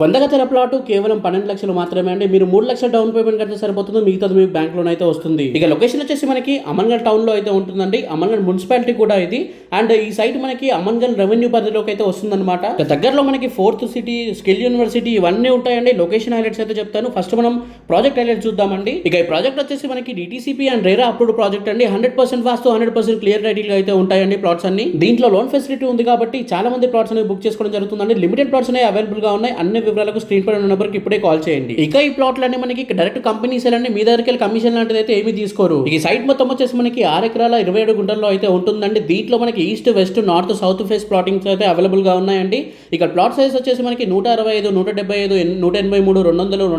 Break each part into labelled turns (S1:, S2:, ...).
S1: 100 గజాల ప్లాట్ కేవలం 12 లక్షలు మాత్రమే అండి. మీరు 3 లక్షల డౌన్ పేమెంట్ కడితే సరిపోతుంది, మిగతాది మీ బ్యాంక్ లోన్ అయితే వస్తుంది. ఇక లొకేషన్ వచ్చేసి మనకి అమన్గల్ టౌన్ లో అయితే ఉంటుందండి. అమన్గల్ మున్సిపాలిటీ కూడా ఇది. అండ్ ఈ సైట్ మనకి అమన్గల్ రెవెన్యూ పరిధిలోకి అయితే వస్తుందన్నమాట. దగ్గరలో మనకి 4th సిటీ, స్కిల్ యూనివర్సిటీ ఇవన్నీ ఉంటాయండి. లొకేషన్ హైలైట్స్ అయితే చెప్తాను. ఫస్ట్ మనం ప్రాజెక్ట్ హైలైట్స్ చూద్దామండి. ఇక ఈ ప్రాజెక్ట్ వచ్చేసి మనకి DTCP and RERA approved project అండి. 100% వాస్తు, 100% క్లియర్ టైటిల్ అయితే ఉంటాయండి ప్లాట్స్ అన్ని. దీంట్లో లోన్ ఫెసిలిటీ ఉంది కాబట్టి చాలా మంది ప్లాట్స్ అనేవి బుక్ చేసుకోవడం జరుగుతుందండి. లిమిటెడ్ ప్లాట్స్ అనేవి అవైలబుల్ గా ఉన్నాయి. అన్ని వివరాలకు స్క్రీన్ పై ఉన్న నెంబర్కి ఇప్పుడే కాల్ చేయండి. ఇక ఈ ప్లాట్లన్నీ మనకి డైరెక్ట్ కంపెనీ సేల్ అండి. మీ దగ్గరికి వెళ్ళి కమిషన్ లాంటిది అయితే ఏమీ తీసుకోరు. ఈ సైట్ మొత్తం వచ్చేసి మనకి 6 ఎకరాల 27 గుంటల్లో అయితే ఉంటుందండి. దీంట్లో మనకి east, west, north, south face plottings అయితే అవైలబుల్ గా ఉన్నాయండి. ఇక ప్లాట్ సైజ్ వచ్చేసి మనకి 165, 175, 183, 200,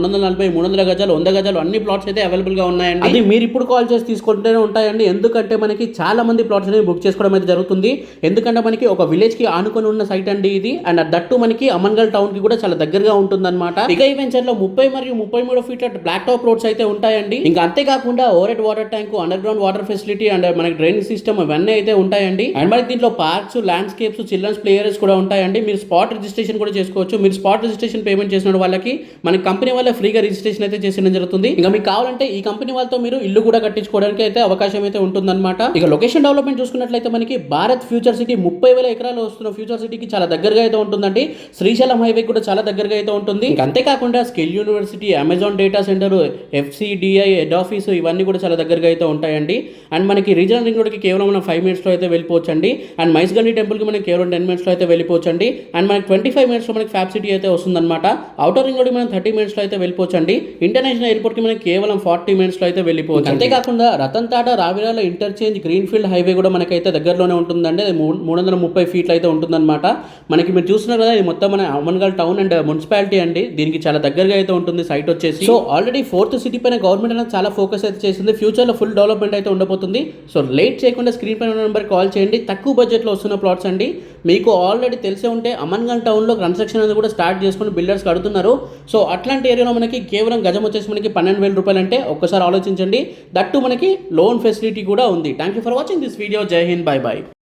S1: 240, 300 గజాలు, 100 గజాలు అన్ని ప్లాట్స్ అయితే అవైలబుల్ గా ఉన్నాయండి. అది మీరు ఇప్పుడు కాల్ చేసి తీసుకుంటూనే ఉంటాయండి. ఎందుకంటే మనకి చాలా మంది ప్లాట్స్ అనేవి బుక్ చేసుకోవడం అయితే జరుగుతుంది. ఎందుకంటే మనకి ఒక విలేజ్ కి ఆనుకొని ఉన్న సైట్ అండి ఇది. అండ్ దట్టు మనకి అమన్గల్ టౌన్ కి కూడా చాలా దగ్గరగా ఉంటుందన్నమాట. ఇక ఈ వెంచర్ లో 30 మరియు 33 ఫీట్ల బ్లాక్ టాప్ రోడ్స్ అయితే ఉంటాయండి. ఇంకా అంతేకాకుండా overhead water tank, underground water facility and మనకి డ్రైనేజ్ సిస్టమ్ ఇవన్నీ అయితే ఉంటాయండి. అండ్ మనకి దీంట్లో parks, landscapes, children's play areas కూడా ఉంటాయండి. మీరు స్పాట్ రిజిస్ట్రేషన్ కూడా చేసుకోవచ్చు. మీరు స్పాట్ రిజిస్ట్రేషన్ పేమెంట్ చేసిన వాళ్ళకి మన కంపెనీ వాళ్ళ ఫ్రీగా రిజిస్ట్రేషన్ అయితే చేసిన జరుగుతుంది. ఇంకా మీకు కావాలంటే ఈ కంపెనీ వాళ్ళతో మీరు ఇల్లు కూడా కట్టించుకోవడానికి అయితే అవకాశం అయితే ఉంటుందన్నమాట. ఇక లొకేషన్ డెవలప్మెంట్ చూసుకున్నట్లయితే మనకి భారత్ ఫ్యూచర్ సిటీ 30,000 ఎకరాలు వస్తున్న ఫ్యూచర్ సిటీకి చాలా దగ్గరగా అయితే ఉంటుందండి. శ్రీశైలం హైవే కూడా చాలా దగ్గరగా అయితే ఉంటుంది. అంతేకాకుండా skill university, Amazon data center, FCDI head office ఇవన్నీ కూడా చాలా దగ్గరగా అయితే ఉంటాయండి. అండ్ మనకి రీజనల్ రింగ్ రోడ్కి కేవలం మనం 5 minutes లో అయితే వెళ్ళిపోవచ్చండి. అండ్ మైస్గండి టెంపుల్కి మనకి కేవలం 10 minutes లో అయితే వెళ్ళిపోవచ్చండి. అండ్ మనకి 25 minutes లో మనకి ఫ్యాబ్ సిటీ అయితే వస్తుందన్నమాట. అవుటర్ రింగ్ రోడ్కి మనం 30 minutes లో అయితే వెళ్ళిపోవచ్చండి. ఇంటర్నేషనల్ ఎయిర్పోర్ట్కి మనకి కేవలం 40 minutes లో అయితే వెళ్ళిపోవచ్చు. అంతేకాకుండా Ratan Tata Raviryal interchange greenfield highway కూడా మనకైతే దగ్గరలోనే ఉంటుందండి. అది 330 ఫీట్లు అయితే ఉంటుందన్నమాట. మనకి మీరు చూస్తున్నారు కదా, ఇది మొత్తం మన అమన్గల్ టౌన్ అండ్ మున్సిపాలిటీ అండి. దీనికి చాలా దగ్గరగా అయితే ఉంటుంది సైట్ వచ్చేసి. సో ఆల్రెడీ 4th సిటీ పైన గవర్నమెంట్ అనేది చాలా ఫోకస్ అయితే చేసింది. ఫ్యూచర్ లో ఫుల్ డెవలప్మెంట్ అయితే ఉండబోతుంది. సో లేట్ చేయకుండా స్క్రీన్ పైన నెంబర్ కాల్ చేయండి. తక్కువ బడ్జెట్ లో వస్తున్న ప్లాట్స్ అండి. మీకు ఆల్రెడీ తెలిసే ఉంటే అమన్గల్ టౌన్ లో కన్స్ట్రక్షన్ అనేది కూడా స్టార్ట్ చేసుకుని బిల్డర్స్ కడుతున్నారు. సో అట్లాంటి ఏరియాలో మనకి కేవలం గజం వచ్చేసి మనకి 12,000 రూపాయలు అంటే ఒక్కసారి ఆలోచించండి. దట్టు మనకి లోన్ ఫెసిలిటీ కూడా ఉంది. Thank you for watching this video. జై హింద్, బై బై.